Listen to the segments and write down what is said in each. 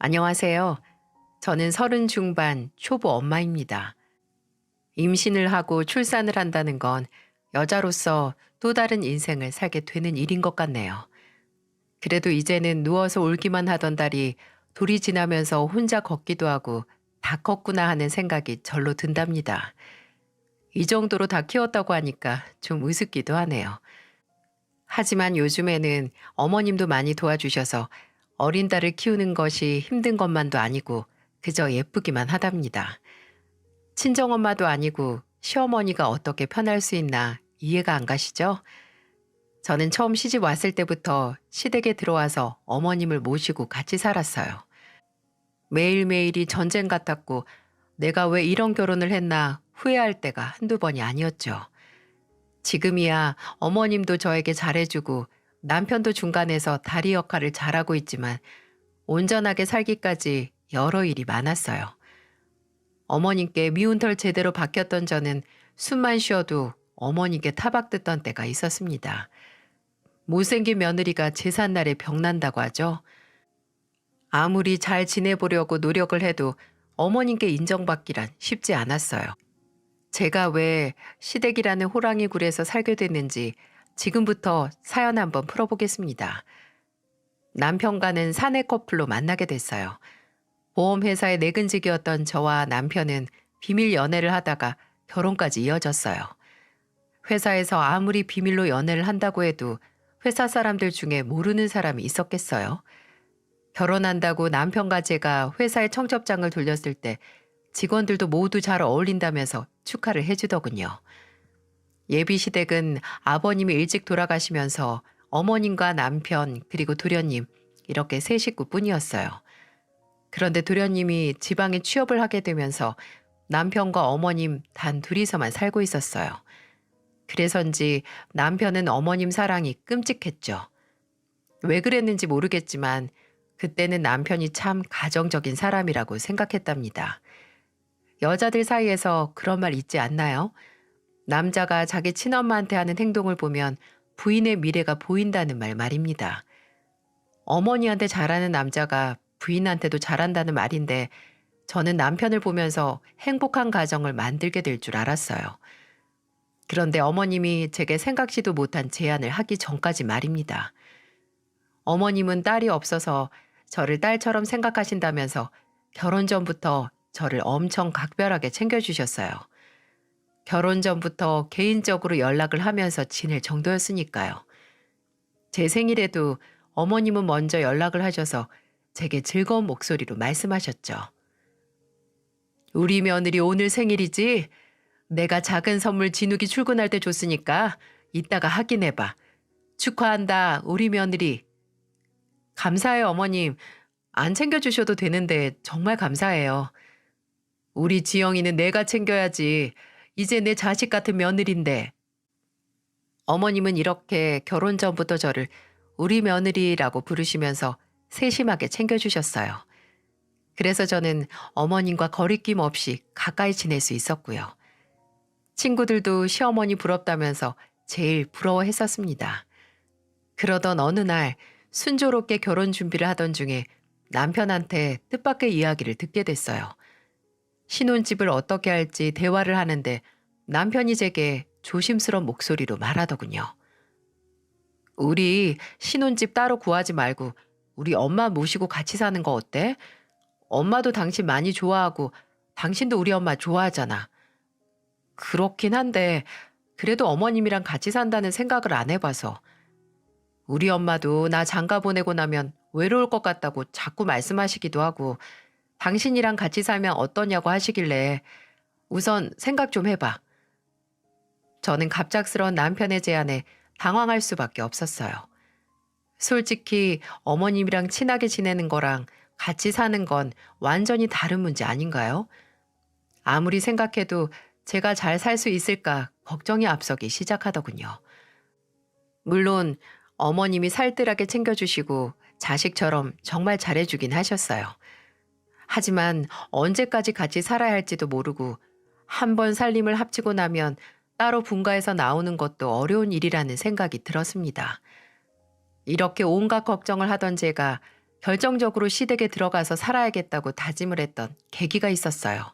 안녕하세요. 저는 30 중반 초보 엄마입니다. 임신을 하고 출산을 한다는 건 여자로서 또 다른 인생을 살게 되는 일인 것 같네요. 그래도 이제는 누워서 울기만 하던 달이 돌이 지나면서 혼자 걷기도 하고 다 컸구나 하는 생각이 절로 든답니다. 이 정도로 다 키웠다고 하니까 좀 우습기도 하네요. 하지만 요즘에는 어머님도 많이 도와주셔서 어린 딸을 키우는 것이 힘든 것만도 아니고 그저 예쁘기만 하답니다. 친정엄마도 아니고 시어머니가 어떻게 편할 수 있나 이해가 안 가시죠? 저는 처음 시집 왔을 때부터 시댁에 들어와서 어머님을 모시고 같이 살았어요. 매일매일이 전쟁 같았고 내가 왜 이런 결혼을 했나 후회할 때가 한두 번이 아니었죠. 지금이야 어머님도 저에게 잘해주고 남편도 중간에서 다리 역할을 잘하고 있지만 온전하게 살기까지 여러 일이 많았어요. 어머님께 미운 털 제대로 박혔던 저는 숨만 쉬어도 어머니께 타박듣던 때가 있었습니다. 못생긴 며느리가 제삿날에 병난다고 하죠. 아무리 잘 지내보려고 노력을 해도 어머님께 인정받기란 쉽지 않았어요. 제가 왜 시댁이라는 호랑이 굴에서 살게 됐는지 지금부터 사연 한번 풀어보겠습니다. 남편과는 사내 커플로 만나게 됐어요. 보험회사의 내근직이었던 저와 남편은 비밀 연애를 하다가 결혼까지 이어졌어요. 회사에서 아무리 비밀로 연애를 한다고 해도 회사 사람들 중에 모르는 사람이 있었겠어요. 결혼한다고 남편과 제가 회사에 청첩장을 돌렸을 때 직원들도 모두 잘 어울린다면서 축하를 해주더군요. 예비 시댁은 아버님이 일찍 돌아가시면서 어머님과 남편 그리고 도련님 이렇게 세 식구뿐이었어요. 그런데 도련님이 지방에 취업을 하게 되면서 남편과 어머님 단 둘이서만 살고 있었어요. 그래서인지 남편은 어머님 사랑이 끔찍했죠. 왜 그랬는지 모르겠지만 그때는 남편이 참 가정적인 사람이라고 생각했답니다. 여자들 사이에서 그런 말 있지 않나요? 남자가 자기 친엄마한테 하는 행동을 보면 부인의 미래가 보인다는 말 말입니다. 어머니한테 잘하는 남자가 부인한테도 잘한다는 말인데 저는 남편을 보면서 행복한 가정을 만들게 될 줄 알았어요. 그런데 어머님이 제게 생각지도 못한 제안을 하기 전까지 말입니다. 어머님은 딸이 없어서 저를 딸처럼 생각하신다면서 결혼 전부터 저를 엄청 각별하게 챙겨주셨어요. 결혼 전부터 개인적으로 연락을 하면서 지낼 정도였으니까요. 제 생일에도 어머님은 먼저 연락을 하셔서 제게 즐거운 목소리로 말씀하셨죠. 우리 며느리 오늘 생일이지? 내가 작은 선물 진욱이 출근할 때 줬으니까 이따가 확인해봐. 축하한다, 우리 며느리. 감사해요, 어머님. 안 챙겨주셔도 되는데 정말 감사해요. 우리 지영이는 내가 챙겨야지. 이제 내 자식 같은 며느리인데. 어머님은 이렇게 결혼 전부터 저를 우리 며느리라고 부르시면서 세심하게 챙겨주셨어요. 그래서 저는 어머님과 거리낌 없이 가까이 지낼 수 있었고요. 친구들도 시어머니 부럽다면서 제일 부러워했었습니다. 그러던 어느 날 순조롭게 결혼 준비를 하던 중에 남편한테 뜻밖의 이야기를 듣게 됐어요. 신혼집을 어떻게 할지 대화를 하는데 남편이 제게 조심스러운 목소리로 말하더군요. 우리 신혼집 따로 구하지 말고 우리 엄마 모시고 같이 사는 거 어때? 엄마도 당신 많이 좋아하고 당신도 우리 엄마 좋아하잖아. 그렇긴 한데 그래도 어머님이랑 같이 산다는 생각을 안 해봐서. 우리 엄마도 나 장가 보내고 나면 외로울 것 같다고 자꾸 말씀하시기도 하고 당신이랑 같이 살면 어떠냐고 하시길래 우선 생각 좀 해봐. 저는 갑작스러운 남편의 제안에 당황할 수밖에 없었어요. 솔직히 어머님이랑 친하게 지내는 거랑 같이 사는 건 완전히 다른 문제 아닌가요? 아무리 생각해도 제가 잘 살 수 있을까 걱정이 앞서기 시작하더군요. 물론 어머님이 살뜰하게 챙겨주시고 자식처럼 정말 잘해주긴 하셨어요. 하지만 언제까지 같이 살아야 할지도 모르고 한 번 살림을 합치고 나면 따로 분가해서 나오는 것도 어려운 일이라는 생각이 들었습니다. 이렇게 온갖 걱정을 하던 제가 결정적으로 시댁에 들어가서 살아야겠다고 다짐을 했던 계기가 있었어요.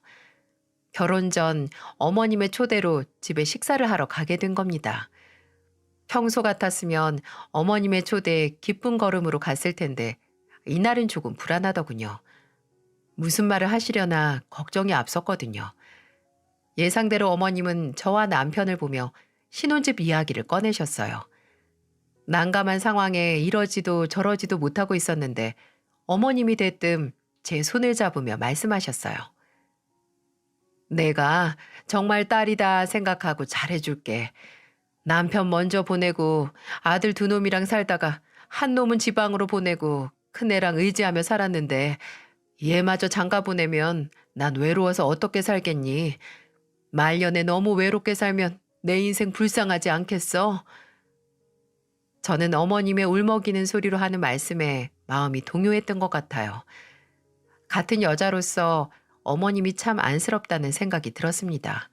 결혼 전 어머님의 초대로 집에 식사를 하러 가게 된 겁니다. 평소 같았으면 어머님의 초대에 기쁜 걸음으로 갔을 텐데 이날은 조금 불안하더군요. 무슨 말을 하시려나 걱정이 앞섰거든요. 예상대로 어머님은 저와 남편을 보며 신혼집 이야기를 꺼내셨어요. 난감한 상황에 이러지도 저러지도 못하고 있었는데 어머님이 대뜸 제 손을 잡으며 말씀하셨어요. 내가 정말 딸이다 생각하고 잘해줄게. 남편 먼저 보내고 아들 두 놈이랑 살다가 한 놈은 지방으로 보내고 큰애랑 의지하며 살았는데 얘마저 장가 보내면 난 외로워서 어떻게 살겠니? 말년에 너무 외롭게 살면 내 인생 불쌍하지 않겠어? 저는 어머님의 울먹이는 소리로 하는 말씀에 마음이 동요했던 것 같아요. 같은 여자로서 어머님이 참 안쓰럽다는 생각이 들었습니다.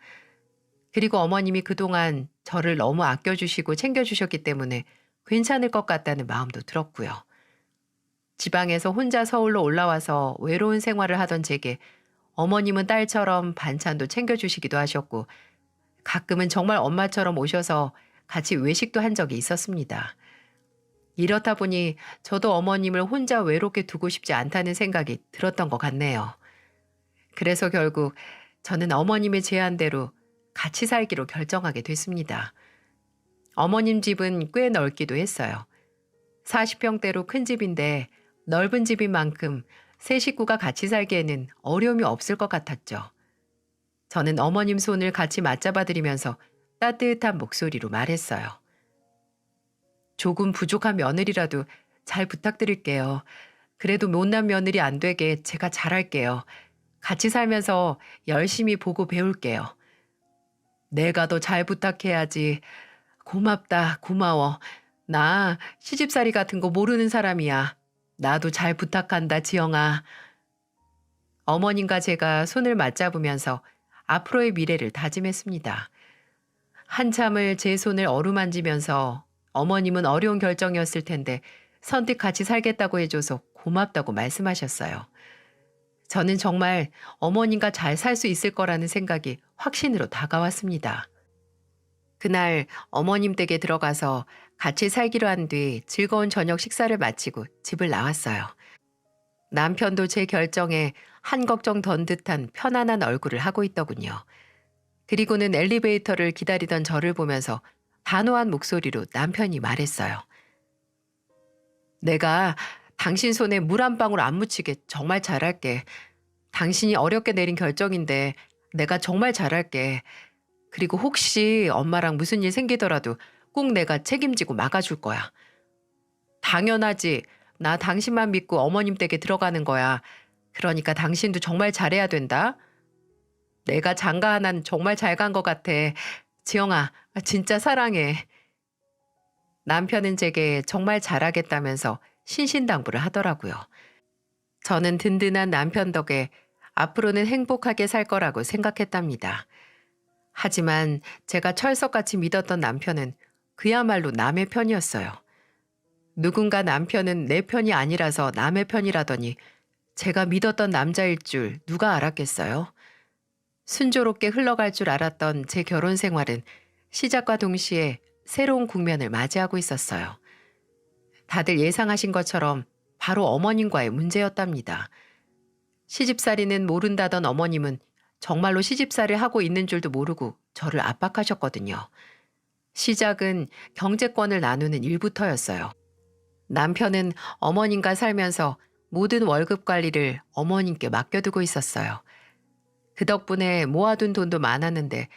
그리고 어머님이 그동안 저를 너무 아껴주시고 챙겨주셨기 때문에 괜찮을 것 같다는 마음도 들었고요. 지방에서 혼자 서울로 올라와서 외로운 생활을 하던 제게 어머님은 딸처럼 반찬도 챙겨주시기도 하셨고 가끔은 정말 엄마처럼 오셔서 같이 외식도 한 적이 있었습니다. 이렇다 보니 저도 어머님을 혼자 외롭게 두고 싶지 않다는 생각이 들었던 것 같네요. 그래서 결국 저는 어머님의 제안대로 같이 살기로 결정하게 됐습니다. 어머님 집은 꽤 넓기도 했어요. 40평대로 큰 집인데 넓은 집인 만큼 세 식구가 같이 살기에는 어려움이 없을 것 같았죠. 저는 어머님 손을 같이 맞잡아드리면서 따뜻한 목소리로 말했어요. 조금 부족한 며느리라도 잘 부탁드릴게요. 그래도 못난 며느리 안 되게 제가 잘할게요. 같이 살면서 열심히 보고 배울게요. 내가 더 잘 부탁해야지. 고맙다, 고마워. 나 시집살이 같은 거 모르는 사람이야. 나도 잘 부탁한다, 지영아. 어머님과 제가 손을 맞잡으면서 앞으로의 미래를 다짐했습니다. 한참을 제 손을 어루만지면서 어머님은 어려운 결정이었을 텐데 선뜻 같이 살겠다고 해줘서 고맙다고 말씀하셨어요. 저는 정말 어머님과 잘 살 수 있을 거라는 생각이 확신으로 다가왔습니다. 그날 어머님 댁에 들어가서 같이 살기로 한 뒤 즐거운 저녁 식사를 마치고 집을 나왔어요. 남편도 제 결정에 한 걱정 던 듯한 편안한 얼굴을 하고 있더군요. 그리고는 엘리베이터를 기다리던 저를 보면서 단호한 목소리로 남편이 말했어요. 내가 당신 손에 물 한 방울 안 묻히게 정말 잘할게. 당신이 어렵게 내린 결정인데 내가 정말 잘할게. 그리고 혹시 엄마랑 무슨 일 생기더라도 꼭 내가 책임지고 막아줄 거야. 당연하지. 나 당신만 믿고 어머님 댁에 들어가는 거야. 그러니까 당신도 정말 잘해야 된다. 내가 장가 하나는 정말 잘 간 것 같아. 지영아, 진짜 사랑해. 남편은 제게 정말 잘하겠다면서 신신당부를 하더라고요. 저는 든든한 남편 덕에 앞으로는 행복하게 살 거라고 생각했답니다. 하지만 제가 철석같이 믿었던 남편은 그야말로 남의 편이었어요. 누군가 남편은 내 편이 아니라서 남의 편이라더니 제가 믿었던 남자일 줄 누가 알았겠어요? 순조롭게 흘러갈 줄 알았던 제 결혼 생활은 시작과 동시에 새로운 국면을 맞이하고 있었어요. 다들 예상하신 것처럼 바로 어머님과의 문제였답니다. 시집살이는 모른다던 어머님은 정말로 시집살이를 하고 있는 줄도 모르고 저를 압박하셨거든요. 시작은 경제권을 나누는 일부터였어요. 남편은 어머님과 살면서 모든 월급 관리를 어머님께 맡겨두고 있었어요. 그 덕분에 모아둔 돈도 많았는데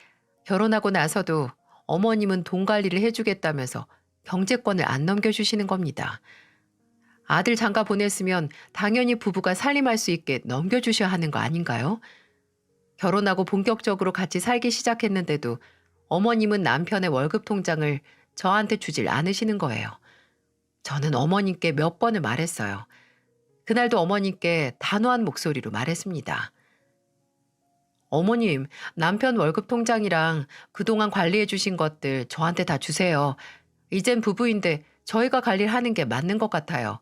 결혼하고 나서도 어머님은 돈 관리를 해주겠다면서 경제권을 안 넘겨주시는 겁니다. 아들 장가 보냈으면 당연히 부부가 살림할 수 있게 넘겨주셔야 하는 거 아닌가요? 결혼하고 본격적으로 같이 살기 시작했는데도 어머님은 남편의 월급 통장을 저한테 주질 않으시는 거예요. 저는 어머님께 몇 번을 말했어요. 그날도 어머님께 단호한 목소리로 말했습니다. 어머님, 남편 월급 통장이랑 그동안 관리해 주신 것들 저한테 다 주세요. 이젠 부부인데 저희가 관리를 하는 게 맞는 것 같아요.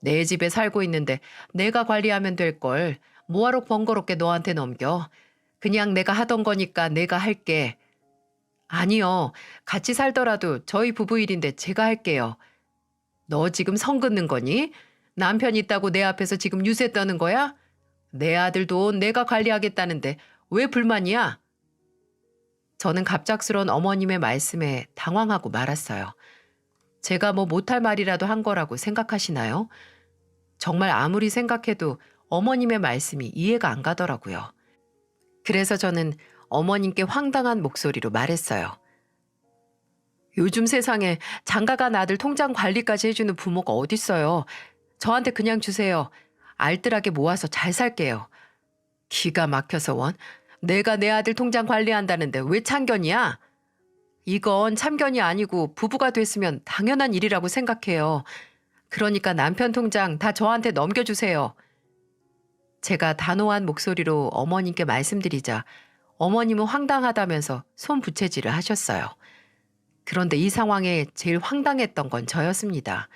내 집에 살고 있는데 내가 관리하면 될 걸 뭐하러 번거롭게 너한테 넘겨. 그냥 내가 하던 거니까 내가 할게. 아니요. 같이 살더라도 저희 부부 일인데 제가 할게요. 너 지금 선 긋는 거니? 남편 있다고 내 앞에서 지금 유세 떠는 거야? 내 아들 돈 내가 관리하겠다는데 왜 불만이야? 저는 갑작스러운 어머님의 말씀에 당황하고 말았어요. 제가 뭐 못할 말이라도 한 거라고 생각하시나요? 정말 아무리 생각해도 어머님의 말씀이 이해가 안 가더라고요. 그래서 저는 어머님께 황당한 목소리로 말했어요. 요즘 세상에 장가간 아들 통장 관리까지 해주는 부모가 어딨어요. 저한테 그냥 주세요. 알뜰하게 모아서 잘 살게요. 기가 막혀서 원. 내가 내 아들 통장 관리한다는데 왜 참견이야? 이건 참견이 아니고 부부가 됐으면 당연한 일이라고 생각해요. 그러니까 남편 통장 다 저한테 넘겨주세요. 제가 단호한 목소리로 어머님께 말씀드리자 어머님은 황당하다면서 손부채질을 하셨어요. 그런데 이 상황에 제일 황당했던 건 저였습니다.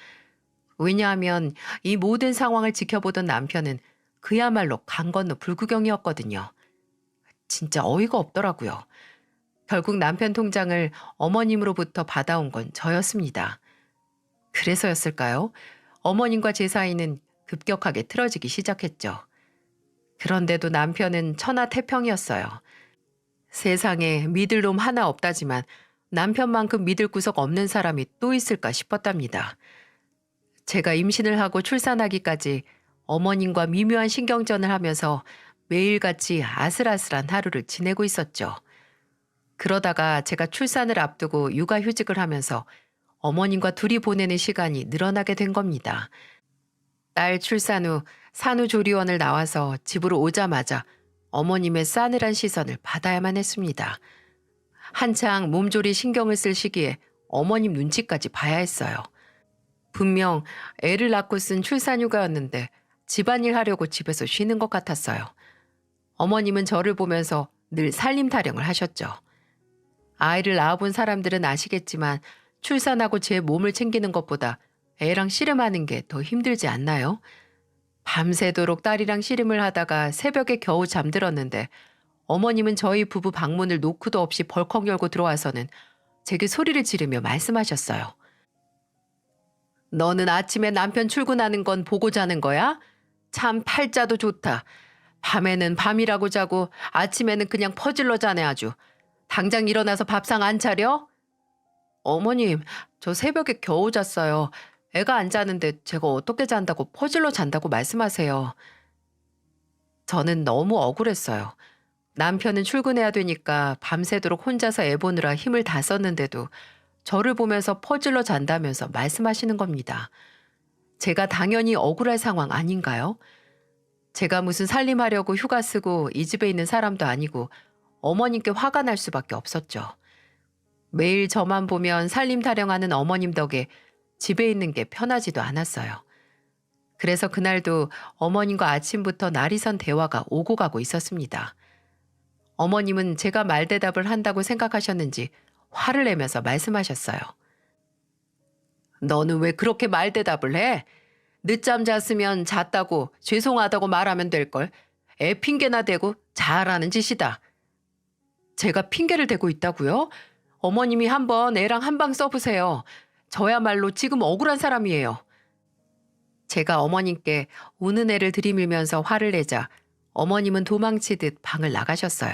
왜냐하면 이 모든 상황을 지켜보던 남편은 그야말로 강 건너 불구경이었거든요. 진짜 어이가 없더라고요. 결국 남편 통장을 어머님으로부터 받아온 건 저였습니다. 그래서였을까요? 어머님과 제 사이는 급격하게 틀어지기 시작했죠. 그런데도 남편은 천하태평이었어요. 세상에 믿을 놈 하나 없다지만 남편만큼 믿을 구석 없는 사람이 또 있을까 싶었답니다. 제가 임신을 하고 출산하기까지 어머님과 미묘한 신경전을 하면서 매일같이 아슬아슬한 하루를 지내고 있었죠. 그러다가 제가 출산을 앞두고 육아휴직을 하면서 어머님과 둘이 보내는 시간이 늘어나게 된 겁니다. 딸 출산 후 산후조리원을 나와서 집으로 오자마자 어머님의 싸늘한 시선을 받아야만 했습니다. 한창 몸조리 신경을 쓸 시기에 어머님 눈치까지 봐야 했어요. 분명 애를 낳고 쓴 출산휴가였는데 집안일 하려고 집에서 쉬는 것 같았어요. 어머님은 저를 보면서 늘 살림 타령을 하셨죠. 아이를 낳아본 사람들은 아시겠지만 출산하고 제 몸을 챙기는 것보다 애랑 씨름하는 게 더 힘들지 않나요? 밤새도록 딸이랑 씨름을 하다가 새벽에 겨우 잠들었는데 어머님은 저희 부부 방문을 노크도 없이 벌컥 열고 들어와서는 제게 소리를 지르며 말씀하셨어요. 너는 아침에 남편 출근하는 건 보고 자는 거야? 참 팔자도 좋다. 밤에는 밤이라고 자고 아침에는 그냥 퍼질러 자네 아주. 당장 일어나서 밥상 안 차려? 어머님, 저 새벽에 겨우 잤어요. 애가 안 자는데 제가 어떻게 잔다고 퍼질러 잔다고 말씀하세요. 저는 너무 억울했어요. 남편은 출근해야 되니까 밤새도록 혼자서 애 보느라 힘을 다 썼는데도 저를 보면서 퍼질러 잔다면서 말씀하시는 겁니다. 제가 당연히 억울할 상황 아닌가요? 제가 무슨 살림하려고 휴가 쓰고 이 집에 있는 사람도 아니고 어머님께 화가 날 수밖에 없었죠. 매일 저만 보면 살림 타령하는 어머님 덕에 집에 있는 게 편하지도 않았어요. 그래서 그날도 어머님과 아침부터 날이 선 대화가 오고 가고 있었습니다. 어머님은 제가 말대답을 한다고 생각하셨는지 화를 내면서 말씀하셨어요. 너는 왜 그렇게 말대답을 해? 늦잠 잤으면 잤다고 죄송하다고 말하면 될걸. 애 핑계나 대고 잘하는 짓이다. 제가 핑계를 대고 있다고요? 어머님이 한번 애랑 한방 써보세요. 저야말로 지금 억울한 사람이에요. 제가 어머님께 우는 애를 들이밀면서 화를 내자 어머님은 도망치듯 방을 나가셨어요.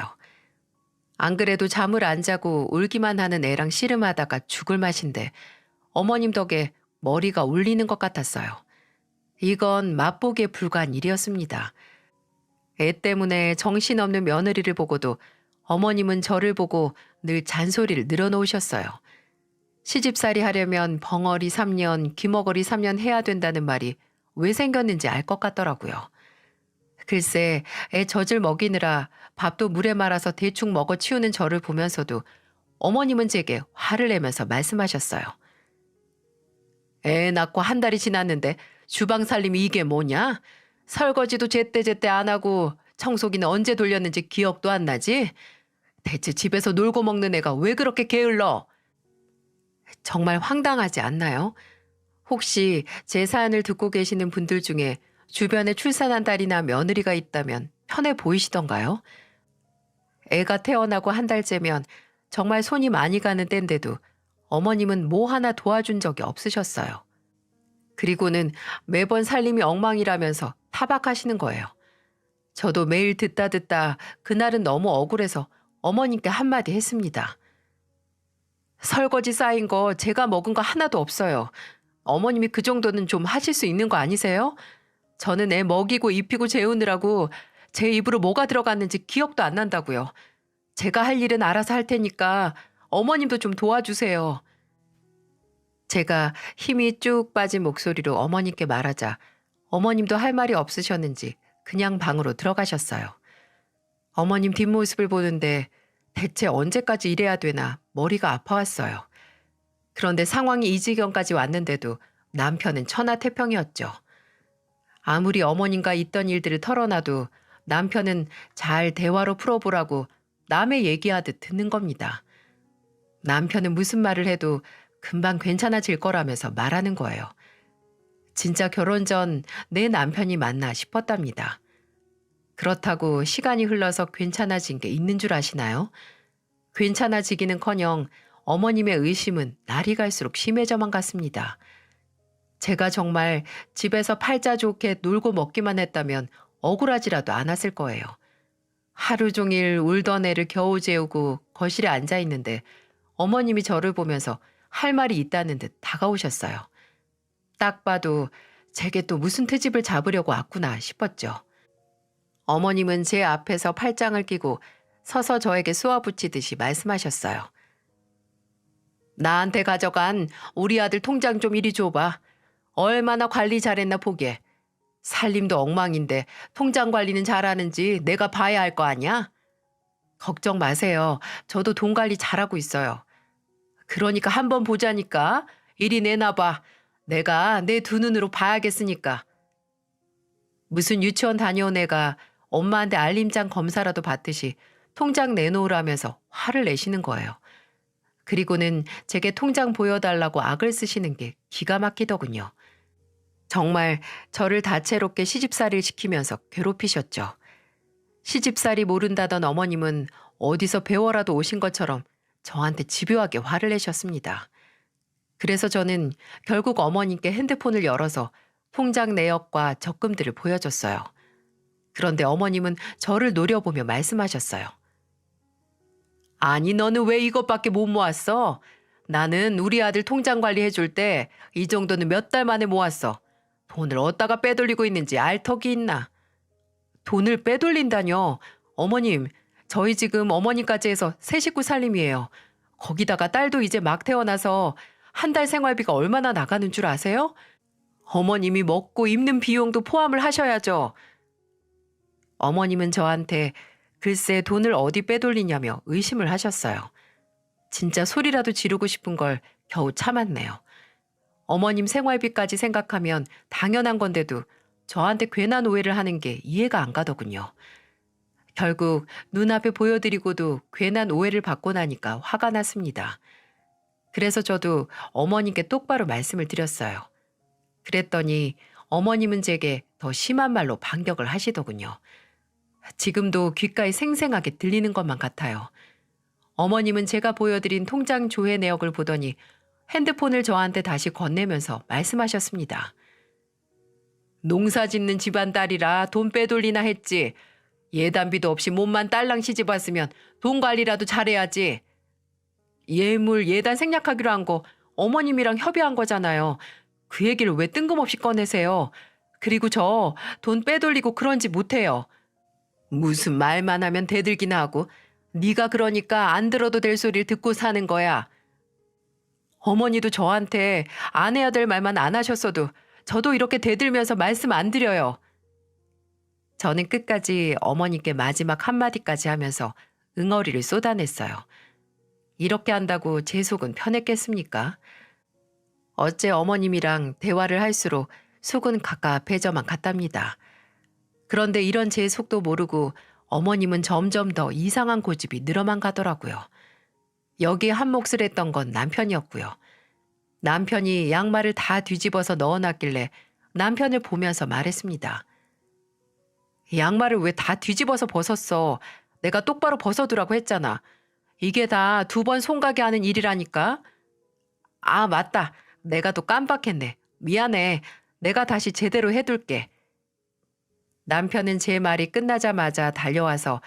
안 그래도 잠을 안 자고 울기만 하는 애랑 씨름하다가 죽을 맛인데 어머님 덕에 머리가 울리는 것 같았어요. 이건 맛보기에 불과한 일이었습니다. 애 때문에 정신없는 며느리를 보고도 어머님은 저를 보고 늘 잔소리를 늘어놓으셨어요. 시집살이 하려면 벙어리 3년, 귀머거리 3년 해야 된다는 말이 왜 생겼는지 알 것 같더라고요. 글쎄, 애 젖을 먹이느라 밥도 물에 말아서 대충 먹어 치우는 저를 보면서도 어머님은 제게 화를 내면서 말씀하셨어요. 애 낳고 한 달이 지났는데 주방 살림이 이게 뭐냐? 설거지도 제때제때 안 하고 청소기는 언제 돌렸는지 기억도 안 나지? 대체 집에서 놀고 먹는 애가 왜 그렇게 게을러? 정말 황당하지 않나요? 혹시 제 사연을 듣고 계시는 분들 중에 주변에 출산한 딸이나 며느리가 있다면 편해 보이시던가요? 애가 태어나고 한 달째면 정말 손이 많이 가는 때인데도 어머님은 뭐 하나 도와준 적이 없으셨어요. 그리고는 매번 살림이 엉망이라면서 타박하시는 거예요. 저도 매일 듣다 그날은 너무 억울해서 어머님께 한마디 했습니다. 설거지 쌓인 거 제가 먹은 거 하나도 없어요. 어머님이 그 정도는 좀 하실 수 있는 거 아니세요? 저는 애 먹이고 입히고 재우느라고 제 입으로 뭐가 들어갔는지 기억도 안 난다고요. 제가 할 일은 알아서 할 테니까 어머님도 좀 도와주세요. 제가 힘이 쭉 빠진 목소리로 어머님께 말하자 어머님도 할 말이 없으셨는지 그냥 방으로 들어가셨어요. 어머님 뒷모습을 보는데 대체 언제까지 이래야 되나 머리가 아파왔어요. 그런데 상황이 이 지경까지 왔는데도 남편은 천하태평이었죠. 아무리 어머님과 있던 일들을 털어놔도 남편은 잘 대화로 풀어보라고 남의 얘기하듯 듣는 겁니다. 남편은 무슨 말을 해도 금방 괜찮아질 거라면서 말하는 거예요. 진짜 결혼 전 내 남편이 맞나 싶었답니다. 그렇다고 시간이 흘러서 괜찮아진 게 있는 줄 아시나요? 괜찮아지기는커녕 어머님의 의심은 날이 갈수록 심해져만 갔습니다. 제가 정말 집에서 팔자 좋게 놀고 먹기만 했다면 억울하지라도 않았을 거예요. 하루 종일 울던 애를 겨우 재우고 거실에 앉아 있는데 어머님이 저를 보면서 할 말이 있다는 듯 다가오셨어요. 딱 봐도 제게 또 무슨 트집을 잡으려고 왔구나 싶었죠. 어머님은 제 앞에서 팔짱을 끼고 서서 저에게 쏘아붙이듯이 말씀하셨어요. 나한테 가져간 우리 아들 통장 좀 이리 줘봐. 얼마나 관리 잘했나 보게. 살림도 엉망인데 통장 관리는 잘하는지 내가 봐야 할 거 아니야? 걱정 마세요. 저도 돈 관리 잘하고 있어요. 그러니까 한번 보자니까. 이리 내놔봐. 내가 내 두 눈으로 봐야겠으니까. 무슨 유치원 다녀온 애가 엄마한테 알림장 검사라도 받듯이 통장 내놓으라면서 화를 내시는 거예요. 그리고는 제게 통장 보여달라고 악을 쓰시는 게 기가 막히더군요. 정말 저를 다채롭게 시집살이를 시키면서 괴롭히셨죠. 시집살이 모른다던 어머님은 어디서 배워라도 오신 것처럼 저한테 집요하게 화를 내셨습니다. 그래서 저는 결국 어머님께 핸드폰을 열어서 통장 내역과 적금들을 보여줬어요. 그런데 어머님은 저를 노려보며 말씀하셨어요. 아니 너는 왜 이것밖에 못 모았어? 나는 우리 아들 통장 관리해줄 때 이 정도는 몇 달 만에 모았어. 돈을 어디다가 빼돌리고 있는지 알 턱이 있나? 돈을 빼돌린다뇨? 어머님, 저희 지금 어머님까지 해서 세 식구 살림이에요. 거기다가 딸도 이제 막 태어나서 한 달 생활비가 얼마나 나가는 줄 아세요? 어머님이 먹고 입는 비용도 포함을 하셔야죠. 어머님은 저한테 글쎄 돈을 어디 빼돌리냐며 의심을 하셨어요. 진짜 소리라도 지르고 싶은 걸 겨우 참았네요. 어머님 생활비까지 생각하면 당연한 건데도 저한테 괜한 오해를 하는 게 이해가 안 가더군요. 결국 눈앞에 보여드리고도 괜한 오해를 받고 나니까 화가 났습니다. 그래서 저도 어머님께 똑바로 말씀을 드렸어요. 그랬더니 어머님은 제게 더 심한 말로 반격을 하시더군요. 지금도 귓가에 생생하게 들리는 것만 같아요. 어머님은 제가 보여드린 통장 조회 내역을 보더니 핸드폰을 저한테 다시 건네면서 말씀하셨습니다. 농사 짓는 집안 딸이라 돈 빼돌리나 했지. 예단비도 없이 몸만 딸랑 시집 왔으면 돈 관리라도 잘해야지. 예물 예단 생략하기로 한 거 어머님이랑 협의한 거잖아요. 그 얘기를 왜 뜬금없이 꺼내세요. 그리고 저 돈 빼돌리고 그런지 못해요. 무슨 말만 하면 대들기나 하고 네가 그러니까 안 들어도 될 소리를 듣고 사는 거야. 어머니도 저한테 안 해야 될 말만 안 하셨어도 저도 이렇게 대들면서 말씀 안 드려요. 저는 끝까지 어머니께 마지막 한마디까지 하면서 응어리를 쏟아냈어요. 이렇게 한다고 제 속은 편했겠습니까? 어째 어머님이랑 대화를 할수록 속은 가깝해져만 갔답니다. 그런데 이런 제 속도 모르고 어머님은 점점 더 이상한 고집이 늘어만 가더라고요. 여기에 한 몫을 했던 건 남편이었고요. 남편이 양말을 다 뒤집어서 넣어놨길래 남편을 보면서 말했습니다. 양말을 왜 다 뒤집어서 벗었어? 내가 똑바로 벗어두라고 했잖아. 이게 다 2번 손가게 하는 일이라니까. 아, 맞다. 내가 또 깜빡했네. 미안해. 내가 다시 제대로 해둘게. 남편은 제 말이 끝나자마자 달려와서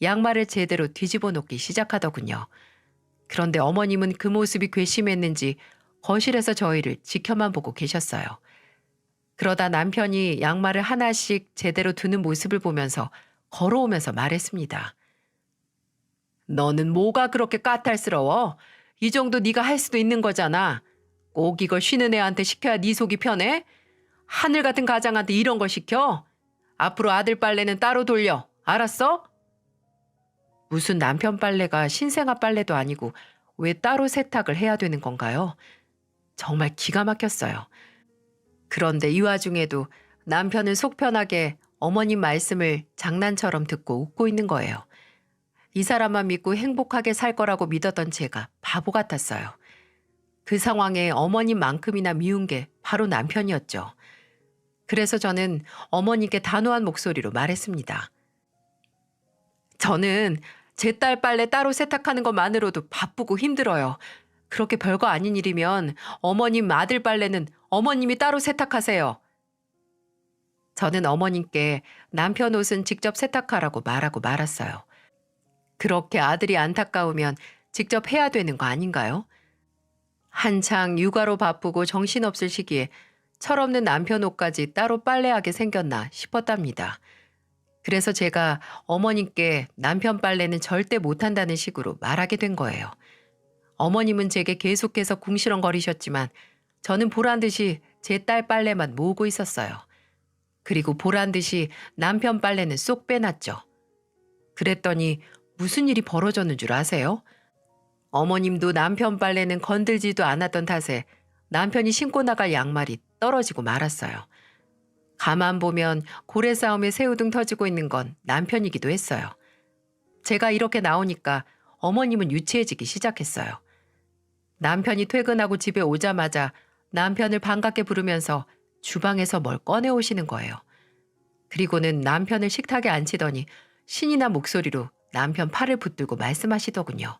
양말을 제대로 뒤집어 놓기 시작하더군요. 그런데 어머님은 그 모습이 괘씸했는지 거실에서 저희를 지켜만 보고 계셨어요. 그러다 남편이 양말을 하나씩 제대로 두는 모습을 보면서 걸어오면서 말했습니다. 너는 뭐가 그렇게 까탈스러워? 이 정도 네가 할 수도 있는 거잖아. 꼭 이걸 쉬는 애한테 시켜야 네 속이 편해? 하늘 같은 가장한테 이런 걸 시켜? 앞으로 아들 빨래는 따로 돌려. 알았어? 무슨 남편 빨래가 신생아 빨래도 아니고 왜 따로 세탁을 해야 되는 건가요? 정말 기가 막혔어요. 그런데 이 와중에도 남편은 속 편하게 어머님 말씀을 장난처럼 듣고 웃고 있는 거예요. 이 사람만 믿고 행복하게 살 거라고 믿었던 제가 바보 같았어요. 그 상황에 어머님만큼이나 미운 게 바로 남편이었죠. 그래서 저는 어머니께 단호한 목소리로 말했습니다. 저는 제 딸 빨래 따로 세탁하는 것만으로도 바쁘고 힘들어요. 그렇게 별거 아닌 일이면 어머님 아들 빨래는 어머님이 따로 세탁하세요. 저는 어머님께 남편 옷은 직접 세탁하라고 말하고 말았어요. 그렇게 아들이 안타까우면 직접 해야 되는 거 아닌가요? 한창 육아로 바쁘고 정신없을 시기에 철없는 남편 옷까지 따로 빨래하게 생겼나 싶었답니다. 그래서 제가 어머님께 남편 빨래는 절대 못한다는 식으로 말하게 된 거예요. 어머님은 제게 계속해서 궁시렁거리셨지만 저는 보란 듯이 제 딸 빨래만 모으고 있었어요. 그리고 보란 듯이 남편 빨래는 쏙 빼놨죠. 그랬더니 무슨 일이 벌어졌는 줄 아세요? 어머님도 남편 빨래는 건들지도 않았던 탓에 남편이 신고 나갈 양말이 떨어지고 말았어요. 가만 보면 고래 싸움에 새우등 터지고 있는 건 남편이기도 했어요. 제가 이렇게 나오니까 어머님은 유치해지기 시작했어요. 남편이 퇴근하고 집에 오자마자 남편을 반갑게 부르면서 주방에서 뭘 꺼내오시는 거예요. 그리고는 남편을 식탁에 앉히더니 신이 난 목소리로 남편 팔을 붙들고 말씀하시더군요.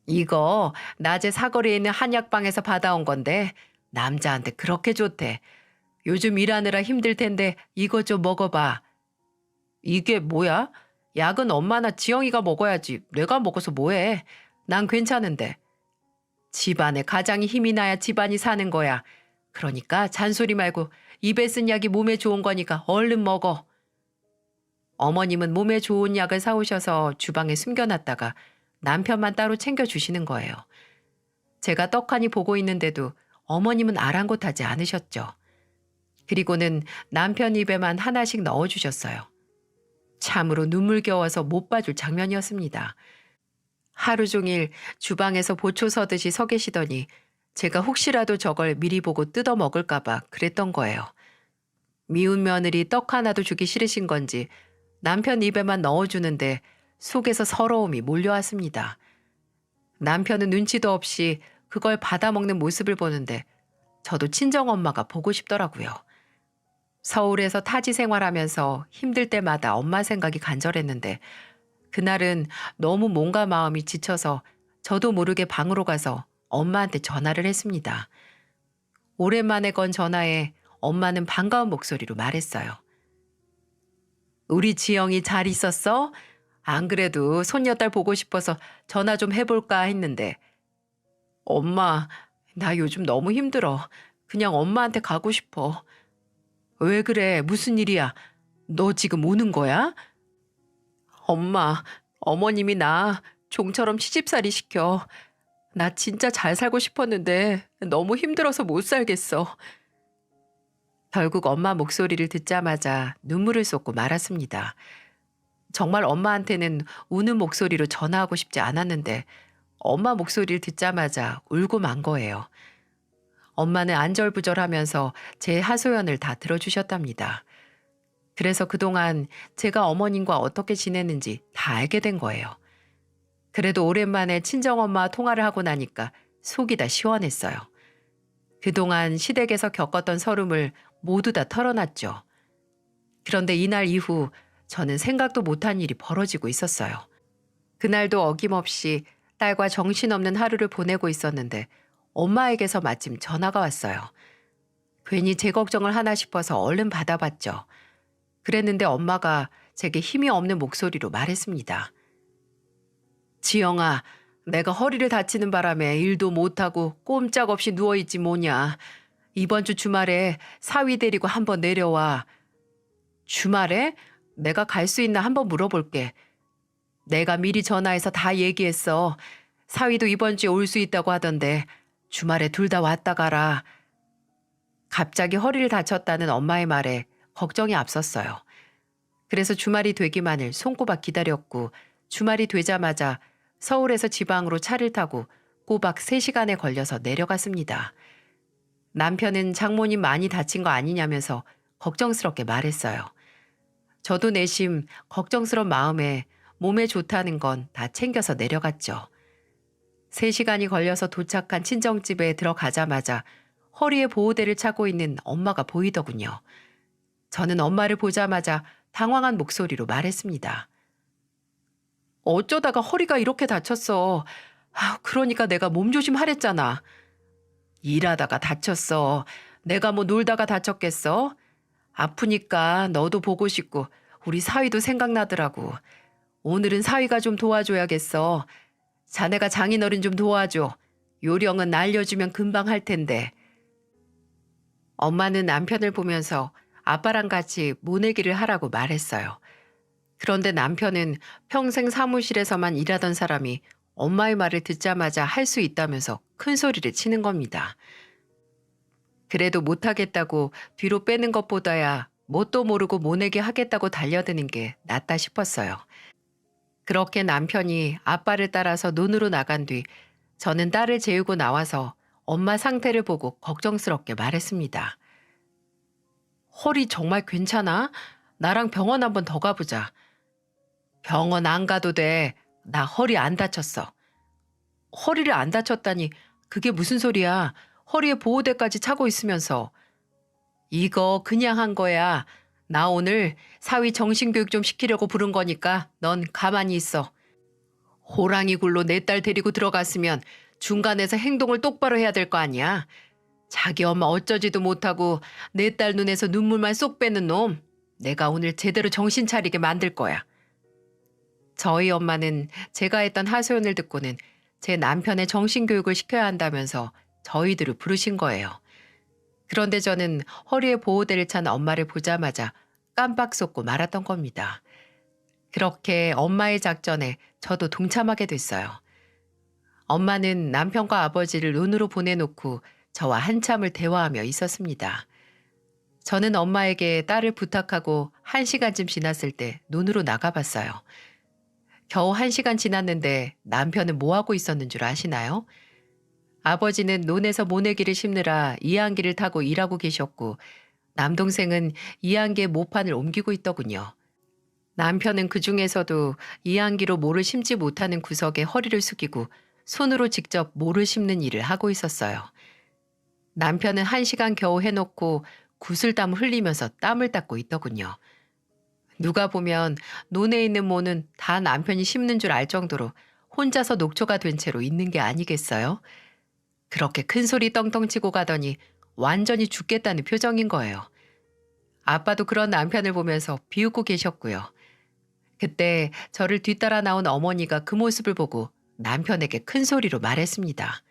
이거 낮에 사거리에 있는 한약방에서 받아온 건데 남자한테 그렇게 좋대. 요즘 일하느라 힘들 텐데 이거 좀 먹어봐. 이게 뭐야? 약은 엄마나 지영이가 먹어야지. 내가 먹어서 뭐해. 난 괜찮은데. 집안에 가장이 힘이 나야 집안이 사는 거야. 그러니까 잔소리 말고 입에 쓴 약이 몸에 좋은 거니까 얼른 먹어. 어머님은 몸에 좋은 약을 사오셔서 주방에 숨겨놨다가 남편만 따로 챙겨주시는 거예요. 제가 떡하니 보고 있는데도 어머님은 아랑곳하지 않으셨죠. 그리고는 남편 입에만 하나씩 넣어주셨어요. 참으로 눈물겨워서 못 봐줄 장면이었습니다. 하루 종일 주방에서 보초 서듯이 서 계시더니 제가 혹시라도 저걸 미리 보고 뜯어 먹을까봐 그랬던 거예요. 미운 며느리 떡 하나도 주기 싫으신 건지 남편 입에만 넣어주는데 속에서 서러움이 몰려왔습니다. 남편은 눈치도 없이 그걸 받아먹는 모습을 보는데 저도 친정엄마가 보고 싶더라고요. 서울에서 타지 생활하면서 힘들 때마다 엄마 생각이 간절했는데 그날은 너무 몸과 마음이 지쳐서 저도 모르게 방으로 가서 엄마한테 전화를 했습니다. 오랜만에 건 전화에 엄마는 반가운 목소리로 말했어요. 우리 지영이 잘 있었어? 안 그래도 손녀딸 보고 싶어서 전화 좀 해볼까 했는데. 엄마, 나 요즘 너무 힘들어. 그냥 엄마한테 가고 싶어. 왜 그래? 무슨 일이야? 너 지금 우는 거야? 엄마, 어머님이 나 종처럼 시집살이 시켜. 나 진짜 잘 살고 싶었는데 너무 힘들어서 못 살겠어. 결국 엄마 목소리를 듣자마자 눈물을 쏟고 말았습니다. 정말 엄마한테는 우는 목소리로 전화하고 싶지 않았는데 엄마 목소리를 듣자마자 울고 만 거예요. 엄마는 안절부절하면서 제 하소연을 다 들어주셨답니다. 그래서 그동안 제가 어머님과 어떻게 지냈는지 다 알게 된 거예요. 그래도 오랜만에 친정엄마 통화를 하고 나니까 속이 다 시원했어요. 그동안 시댁에서 겪었던 서름을 모두 다 털어놨죠. 그런데 이날 이후 저는 생각도 못한 일이 벌어지고 있었어요. 그날도 어김없이 딸과 정신없는 하루를 보내고 있었는데 엄마에게서 마침 전화가 왔어요. 괜히 제 걱정을 하나 싶어서 얼른 받아봤죠. 그랬는데 엄마가 제게 힘이 없는 목소리로 말했습니다. 지영아, 내가 허리를 다치는 바람에 일도 못하고 꼼짝없이 누워있지 뭐냐. 이번 주 주말에 사위 데리고 한번 내려와. 주말에? 내가 갈 수 있나 한번 물어볼게. 내가 미리 전화해서 다 얘기했어. 사위도 이번 주에 올 수 있다고 하던데 주말에 둘 다 왔다 가라. 갑자기 허리를 다쳤다는 엄마의 말에 걱정이 앞섰어요. 그래서 주말이 되기만을 손꼽아 기다렸고 주말이 되자마자 서울에서 지방으로 차를 타고 꼬박 3시간에 걸려서 내려갔습니다. 남편은 장모님 많이 다친 거 아니냐면서 걱정스럽게 말했어요. 저도 내심 걱정스러운 마음에 몸에 좋다는 건 다 챙겨서 내려갔죠. 3시간이 걸려서 도착한 친정집에 들어가자마자 허리에 보호대를 차고 있는 엄마가 보이더군요. 저는 엄마를 보자마자 당황한 목소리로 말했습니다. 어쩌다가 허리가 이렇게 다쳤어. 그러니까 내가 몸조심 하랬잖아. 일하다가 다쳤어. 내가 뭐 놀다가 다쳤겠어? 아프니까 너도 보고 싶고 우리 사위도 생각나더라고. 오늘은 사위가 좀 도와줘야겠어. 자네가 장인어른 좀 도와줘. 요령은 알려주면 금방 할 텐데. 엄마는 남편을 보면서 아빠랑 같이 모내기를 하라고 말했어요. 그런데 남편은 평생 사무실에서만 일하던 사람이 엄마의 말을 듣자마자 할 수 있다면서 큰 소리를 치는 겁니다. 그래도 못하겠다고 뒤로 빼는 것보다야 뭣도 모르고 모내기 하겠다고 달려드는 게 낫다 싶었어요. 그렇게 남편이 아빠를 따라서 논으로 나간 뒤 저는 딸을 재우고 나와서 엄마 상태를 보고 걱정스럽게 말했습니다. 허리 정말 괜찮아? 나랑 병원 한번 더 가보자. 병원 안 가도 돼. 나 허리 안 다쳤어. 허리를 안 다쳤다니 그게 무슨 소리야. 허리에 보호대까지 차고 있으면서. 이거 그냥 한 거야. 나 오늘 사위 정신교육 좀 시키려고 부른 거니까 넌 가만히 있어. 호랑이 굴로 내 딸 데리고 들어갔으면 중간에서 행동을 똑바로 해야 될 거 아니야. 자기 엄마 어쩌지도 못하고 내 딸 눈에서 눈물만 쏙 빼는 놈. 내가 오늘 제대로 정신 차리게 만들 거야. 저희 엄마는 제가 했던 하소연을 듣고는 제 남편의 정신교육을 시켜야 한다면서 저희들을 부르신 거예요. 그런데 저는 허리에 보호대를 찬 엄마를 보자마자 깜빡 속고 말았던 겁니다. 그렇게 엄마의 작전에 저도 동참하게 됐어요. 엄마는 남편과 아버지를 논으로 보내놓고 저와 한참을 대화하며 있었습니다. 저는 엄마에게 딸을 부탁하고 1시간쯤 지났을 때 논으로 나가봤어요. 겨우 1시간 지났는데 남편은 뭐하고 있었는 줄 아시나요? 아버지는 논에서 모내기를 심느라 이항기를 타고 일하고 계셨고 남동생은 이항기에 모판을 옮기고 있더군요. 남편은 그중에서도 이항기로 모를 심지 못하는 구석에 허리를 숙이고 손으로 직접 모를 심는 일을 하고 있었어요. 남편은 1시간 겨우 해놓고 구슬땀 흘리면서 땀을 닦고 있더군요. 누가 보면 논에 있는 모는 다 남편이 심는 줄 알 정도로 혼자서 녹초가 된 채로 있는 게 아니겠어요? 그렇게 큰 소리 떵떵 치고 가더니 완전히 죽겠다는 표정인 거예요. 아빠도 그런 남편을 보면서 비웃고 계셨고요. 그때 저를 뒤따라 나온 어머니가 그 모습을 보고 남편에게 큰 소리로 말했습니다.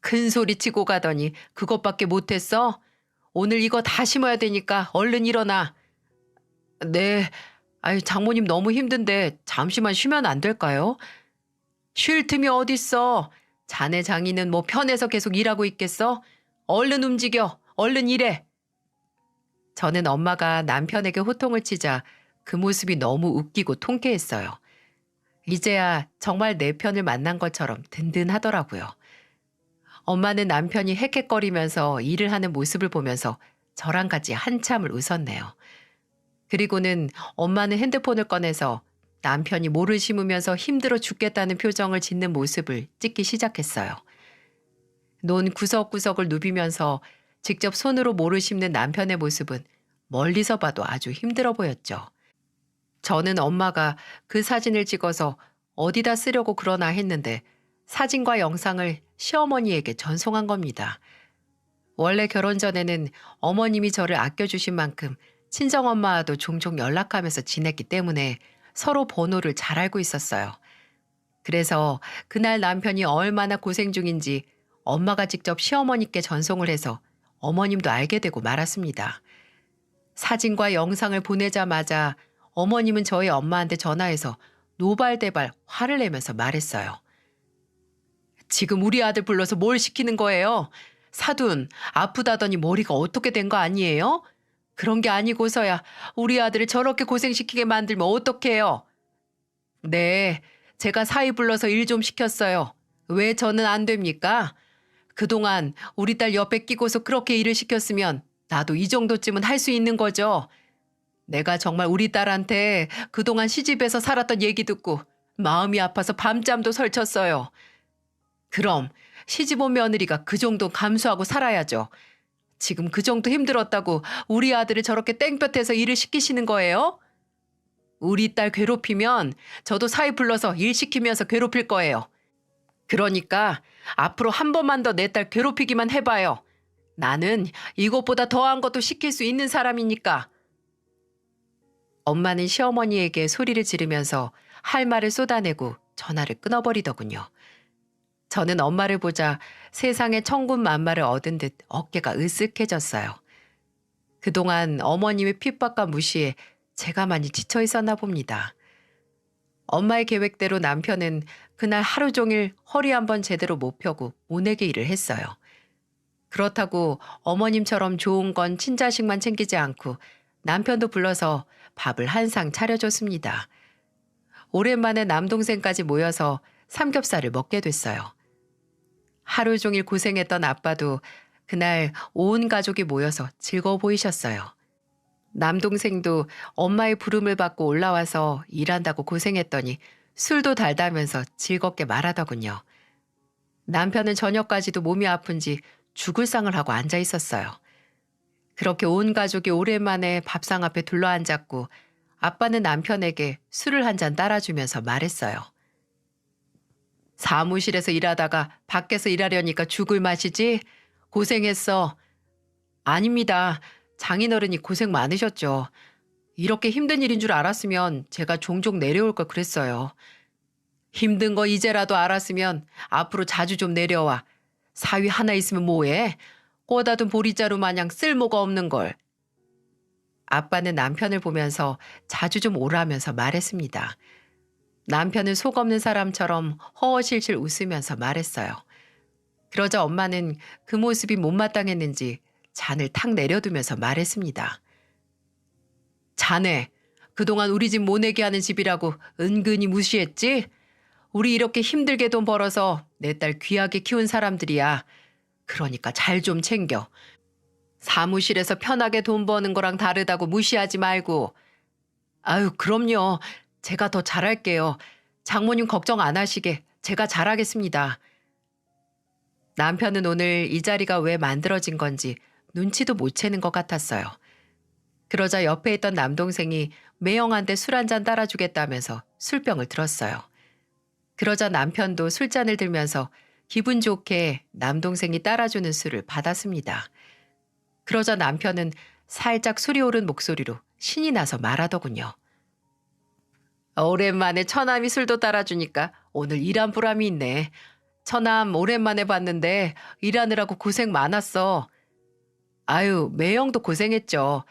큰 소리 치고 가더니 그것밖에 못했어? 오늘 이거 다 심어야 되니까 얼른 일어나. 네, 장모님 너무 힘든데 잠시만 쉬면 안 될까요? 쉴 틈이 어딨어. 자네 장인은 뭐 편해서 계속 일하고 있겠어? 얼른 움직여. 얼른 일해. 저는 엄마가 남편에게 호통을 치자 그 모습이 너무 웃기고 통쾌했어요. 이제야 정말 내 편을 만난 것처럼 든든하더라고요. 엄마는 남편이 헥헥거리면서 일을 하는 모습을 보면서 저랑 같이 한참을 웃었네요. 그리고는 엄마는 핸드폰을 꺼내서 남편이 모를 심으면서 힘들어 죽겠다는 표정을 짓는 모습을 찍기 시작했어요. 논 구석구석을 누비면서 직접 손으로 모를 심는 남편의 모습은 멀리서 봐도 아주 힘들어 보였죠. 저는 엄마가 그 사진을 찍어서 어디다 쓰려고 그러나 했는데 사진과 영상을 시어머니에게 전송한 겁니다. 원래 결혼 전에는 어머님이 저를 아껴주신 만큼 친정엄마와도 종종 연락하면서 지냈기 때문에 서로 번호를 잘 알고 있었어요. 그래서 그날 남편이 얼마나 고생 중인지 엄마가 직접 시어머니께 전송을 해서 어머님도 알게 되고 말았습니다. 사진과 영상을 보내자마자 어머님은 저희 엄마한테 전화해서 노발대발 화를 내면서 말했어요. 지금 우리 아들 불러서 뭘 시키는 거예요? 사돈, 아프다더니 머리가 어떻게 된 거 아니에요? 그런 게 아니고서야 우리 아들을 저렇게 고생시키게 만들면 어떡해요? 네, 제가 사위 불러서 일 좀 시켰어요. 왜 저는 안 됩니까? 그동안 우리 딸 옆에 끼고서 그렇게 일을 시켰으면 나도 이 정도쯤은 할 수 있는 거죠. 내가 정말 우리 딸한테 그동안 시집에서 살았던 얘기 듣고 마음이 아파서 밤잠도 설쳤어요. 그럼 시집 온 며느리가 그 정도 감수하고 살아야죠. 지금 그 정도 힘들었다고 우리 아들을 저렇게 땡볕에서 일을 시키시는 거예요? 우리 딸 괴롭히면 저도 사위 불러서 일 시키면서 괴롭힐 거예요. 그러니까 앞으로 한 번만 더 내 딸 괴롭히기만 해봐요. 나는 이것보다 더한 것도 시킬 수 있는 사람이니까. 엄마는 시어머니에게 소리를 지르면서 할 말을 쏟아내고 전화를 끊어버리더군요. 저는 엄마를 보자 세상에 천군만마를 얻은 듯 어깨가 으쓱해졌어요. 그동안 어머님의 핍박과 무시에 제가 많이 지쳐 있었나 봅니다. 엄마의 계획대로 남편은 그날 하루 종일 허리 한번 제대로 못 펴고 모내기 일을 했어요. 그렇다고 어머님처럼 좋은 건 친자식만 챙기지 않고 남편도 불러서 밥을 한 상 차려줬습니다. 오랜만에 남동생까지 모여서 삼겹살을 먹게 됐어요. 하루 종일 고생했던 아빠도 그날 온 가족이 모여서 즐거워 보이셨어요. 남동생도 엄마의 부름을 받고 올라와서 일한다고 고생했더니 술도 달다면서 즐겁게 말하더군요. 남편은 저녁까지도 몸이 아픈지 죽을 상을 하고 앉아 있었어요. 그렇게 온 가족이 오랜만에 밥상 앞에 둘러앉았고 아빠는 남편에게 술을 한 잔 따라주면서 말했어요. 사무실에서 일하다가 밖에서 일하려니까 죽을 맛이지? 고생했어. 아닙니다. 장인어른이 고생 많으셨죠. 이렇게 힘든 일인 줄 알았으면 제가 종종 내려올 걸 그랬어요. 힘든 거 이제라도 알았으면 앞으로 자주 좀 내려와. 사위 하나 있으면 뭐해? 꼬다둔 보리자루 마냥 쓸모가 없는 걸. 아빠는 남편을 보면서 자주 좀 오라면서 말했습니다. 남편은 속 없는 사람처럼 허허실실 웃으면서 말했어요. 그러자 엄마는 그 모습이 못마땅했는지 잔을 탁 내려두면서 말했습니다. 자네, 그동안 우리 집 모내게 하는 집이라고 은근히 무시했지? 우리 이렇게 힘들게 돈 벌어서 내 딸 귀하게 키운 사람들이야. 그러니까 잘 좀 챙겨. 사무실에서 편하게 돈 버는 거랑 다르다고 무시하지 말고. 아유, 그럼요. 제가 더 잘할게요. 장모님 걱정 안 하시게 제가 잘하겠습니다. 남편은 오늘 이 자리가 왜 만들어진 건지 눈치도 못 채는 것 같았어요. 그러자 옆에 있던 남동생이 매형한테 술 한 잔 따라주겠다면서 술병을 들었어요. 그러자 남편도 술잔을 들면서 기분 좋게 남동생이 따라주는 술을 받았습니다. 그러자 남편은 살짝 술이 오른 목소리로 신이 나서 말하더군요. 오랜만에 처남이 술도 따라주니까 오늘 일한 보람이 있네. 처남 오랜만에 봤는데 일하느라고 고생 많았어. 아유, 매형도 고생했죠.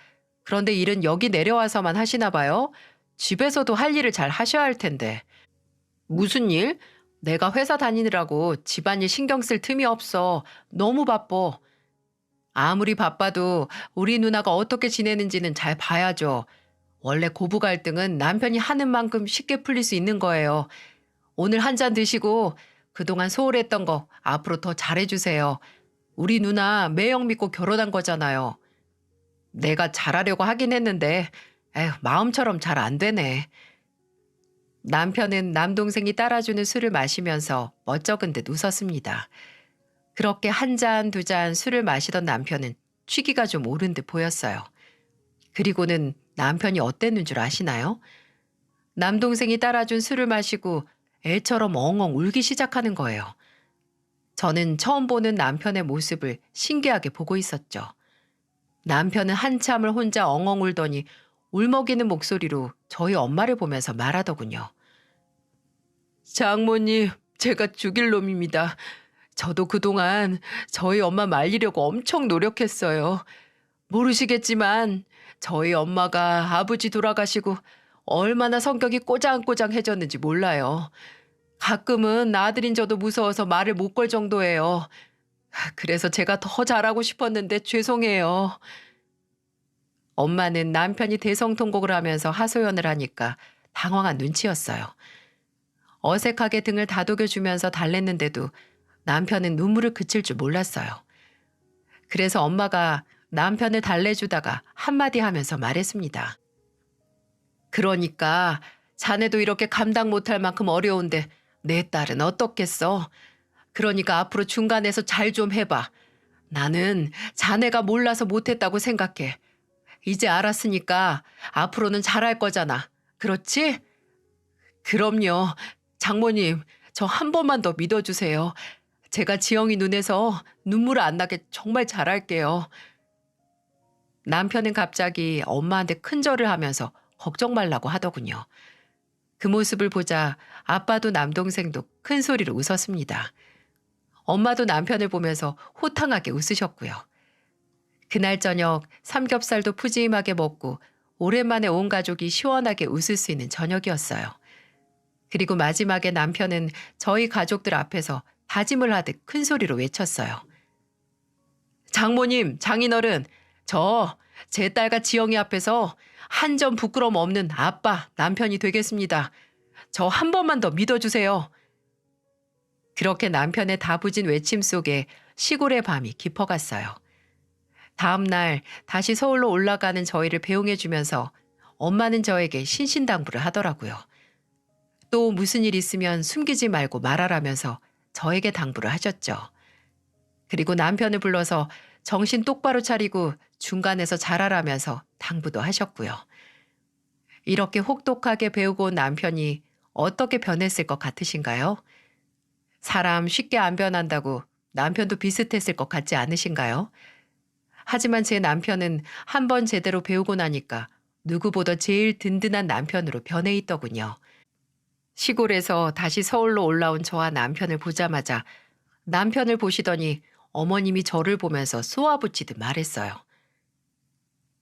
그런데 일은 여기 내려와서만 하시나 봐요. 집에서도 할 일을 잘 하셔야 할 텐데. 무슨 일? 내가 회사 다니느라고 집안일 신경 쓸 틈이 없어. 너무 바빠. 아무리 바빠도 우리 누나가 어떻게 지내는지는 잘 봐야죠. 원래 고부 갈등은 남편이 하는 만큼 쉽게 풀릴 수 있는 거예요. 오늘 한 잔 드시고 그동안 소홀했던 거 앞으로 더 잘해주세요. 우리 누나 매형 믿고 결혼한 거잖아요. 내가 잘하려고 하긴 했는데 에휴, 마음처럼 잘 안 되네. 남편은 남동생이 따라주는 술을 마시면서 멋쩍은 듯 웃었습니다. 그렇게 한 잔, 두 잔 술을 마시던 남편은 취기가 좀 오른 듯 보였어요. 그리고는 남편이 어땠는 줄 아시나요? 남동생이 따라준 술을 마시고 애처럼 엉엉 울기 시작하는 거예요. 저는 처음 보는 남편의 모습을 신기하게 보고 있었죠. 남편은 한참을 혼자 엉엉 울더니 울먹이는 목소리로 저희 엄마를 보면서 말하더군요. 장모님, 제가 죽일 놈입니다. 저도 그동안 저희 엄마 말리려고 엄청 노력했어요. 모르시겠지만 저희 엄마가 아버지 돌아가시고 얼마나 성격이 꼬장꼬장해졌는지 몰라요. 가끔은 아들인 저도 무서워서 말을 못 걸 정도예요. 그래서 제가 더 잘하고 싶었는데 죄송해요. 엄마는 남편이 대성통곡을 하면서 하소연을 하니까 당황한 눈치였어요. 어색하게 등을 다독여주면서 달랬는데도 남편은 눈물을 그칠 줄 몰랐어요. 그래서 엄마가 남편을 달래주다가 한마디 하면서 말했습니다. 그러니까 자네도 이렇게 감당 못할 만큼 어려운데 내 딸은 어떻겠어? 그러니까 앞으로 중간에서 잘 좀 해봐. 나는 자네가 몰라서 못했다고 생각해. 이제 알았으니까 앞으로는 잘할 거잖아. 그렇지? 그럼요. 장모님, 저 한 번만 더 믿어주세요. 제가 지영이 눈에서 눈물 안 나게 정말 잘할게요. 남편은 갑자기 엄마한테 큰절을 하면서 걱정 말라고 하더군요. 그 모습을 보자 아빠도 남동생도 큰 소리로 웃었습니다. 엄마도 남편을 보면서 호탕하게 웃으셨고요. 그날 저녁 삼겹살도 푸짐하게 먹고 오랜만에 온 가족이 시원하게 웃을 수 있는 저녁이었어요. 그리고 마지막에 남편은 저희 가족들 앞에서 다짐을 하듯 큰 소리로 외쳤어요. 장모님, 장인어른, 제 딸과 지영이 앞에서 한 점 부끄러움 없는 아빠, 남편이 되겠습니다. 저 한 번만 더 믿어주세요. 그렇게 남편의 다부진 외침 속에 시골의 밤이 깊어갔어요. 다음 날 다시 서울로 올라가는 저희를 배웅해주면서 엄마는 저에게 신신당부를 하더라고요. 또 무슨 일 있으면 숨기지 말고 말하라면서 저에게 당부를 하셨죠. 그리고 남편을 불러서 정신 똑바로 차리고 중간에서 잘하라면서 당부도 하셨고요. 이렇게 혹독하게 배우고 온 남편이 어떻게 변했을 것 같으신가요? 사람 쉽게 안 변한다고 남편도 비슷했을 것 같지 않으신가요? 하지만 제 남편은 한 번 제대로 배우고 나니까 누구보다 제일 든든한 남편으로 변해 있더군요. 시골에서 다시 서울로 올라온 저와 남편을 보자마자 남편을 보시더니 어머님이 저를 보면서 쏘아붙이듯 말했어요.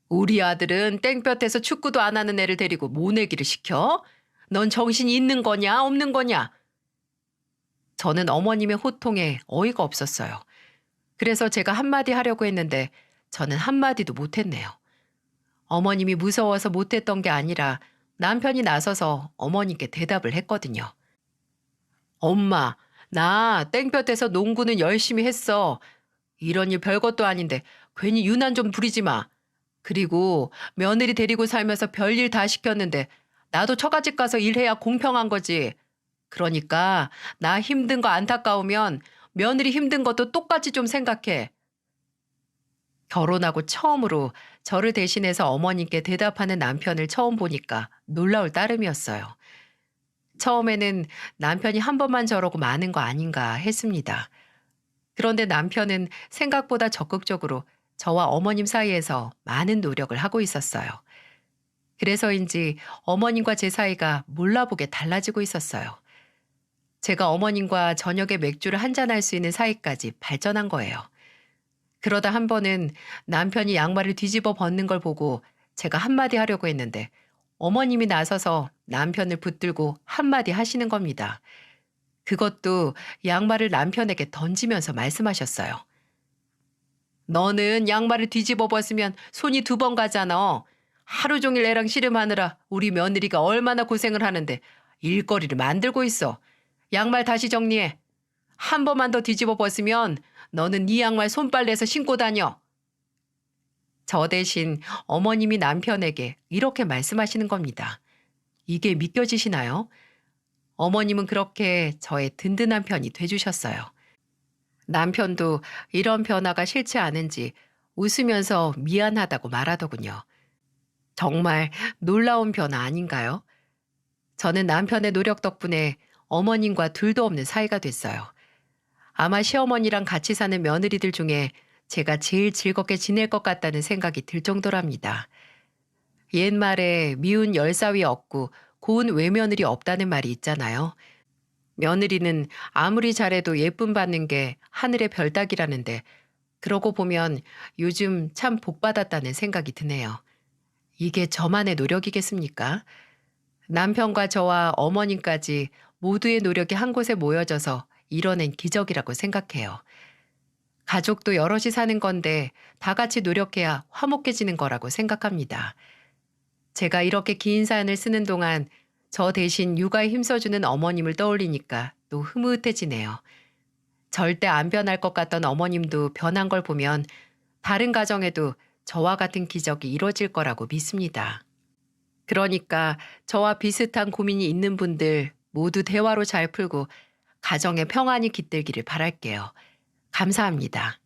우리 아들은 땡볕에서 축구도 안 하는 애를 데리고 모내기를 시켜? 넌 정신이 있는 거냐 없는 거냐? 저는 어머님의 호통에 어이가 없었어요. 그래서 제가 한마디 하려고 했는데 저는 한마디도 못했네요. 어머님이 무서워서 못했던 게 아니라 남편이 나서서 어머님께 대답을 했거든요. 엄마, 나 땡볕에서 농구는 열심히 했어. 이런 일 별것도 아닌데 괜히 유난 좀 부리지 마. 그리고 며느리 데리고 살면서 별일 다 시켰는데 나도 처갓집 가서 일해야 공평한 거지. 그러니까 나 힘든 거 안타까우면 며느리 힘든 것도 똑같이 좀 생각해. 결혼하고 처음으로 저를 대신해서 어머님께 대답하는 남편을 처음 보니까 놀라울 따름이었어요. 처음에는 남편이 한 번만 저러고 마는 거 아닌가 했습니다. 그런데 남편은 생각보다 적극적으로 저와 어머님 사이에서 많은 노력을 하고 있었어요. 그래서인지 어머님과 제 사이가 몰라보게 달라지고 있었어요. 제가 어머님과 저녁에 맥주를 한잔할 수 있는 사이까지 발전한 거예요. 그러다 한 번은 남편이 양말을 뒤집어 벗는 걸 보고 제가 한마디 하려고 했는데 어머님이 나서서 남편을 붙들고 한마디 하시는 겁니다. 그것도 양말을 남편에게 던지면서 말씀하셨어요. 너는 양말을 뒤집어 벗으면 손이 2번 가잖아. 하루 종일 애랑 씨름하느라 우리 며느리가 얼마나 고생을 하는데 일거리를 만들고 있어. 양말 다시 정리해. 한 번만 더 뒤집어 벗으면 너는 네 양말 손빨래해서 신고 다녀. 저 대신 어머님이 남편에게 이렇게 말씀하시는 겁니다. 이게 믿겨지시나요? 어머님은 그렇게 저의 든든한 편이 돼주셨어요. 남편도 이런 변화가 싫지 않은지 웃으면서 미안하다고 말하더군요. 정말 놀라운 변화 아닌가요? 저는 남편의 노력 덕분에 어머님과 둘도 없는 사이가 됐어요. 아마 시어머니랑 같이 사는 며느리들 중에 제가 제일 즐겁게 지낼 것 같다는 생각이 들 정도랍니다. 옛말에 미운 열사위 없고 고운 외며느리 없다는 말이 있잖아요. 며느리는 아무리 잘해도 예쁨 받는 게 하늘의 별 따기라는데 그러고 보면 요즘 참 복받았다는 생각이 드네요. 이게 저만의 노력이겠습니까? 남편과 저와 어머님까지 모두의 노력이 한 곳에 모여져서 이뤄낸 기적이라고 생각해요. 가족도 여럿이 사는 건데 다 같이 노력해야 화목해지는 거라고 생각합니다. 제가 이렇게 긴 사연을 쓰는 동안 저 대신 육아에 힘써주는 어머님을 떠올리니까 또 흐뭇해지네요. 절대 안 변할 것 같던 어머님도 변한 걸 보면 다른 가정에도 저와 같은 기적이 이뤄질 거라고 믿습니다. 그러니까 저와 비슷한 고민이 있는 분들 모두 대화로 잘 풀고 가정의 평안이 깃들기를 바랄게요. 감사합니다.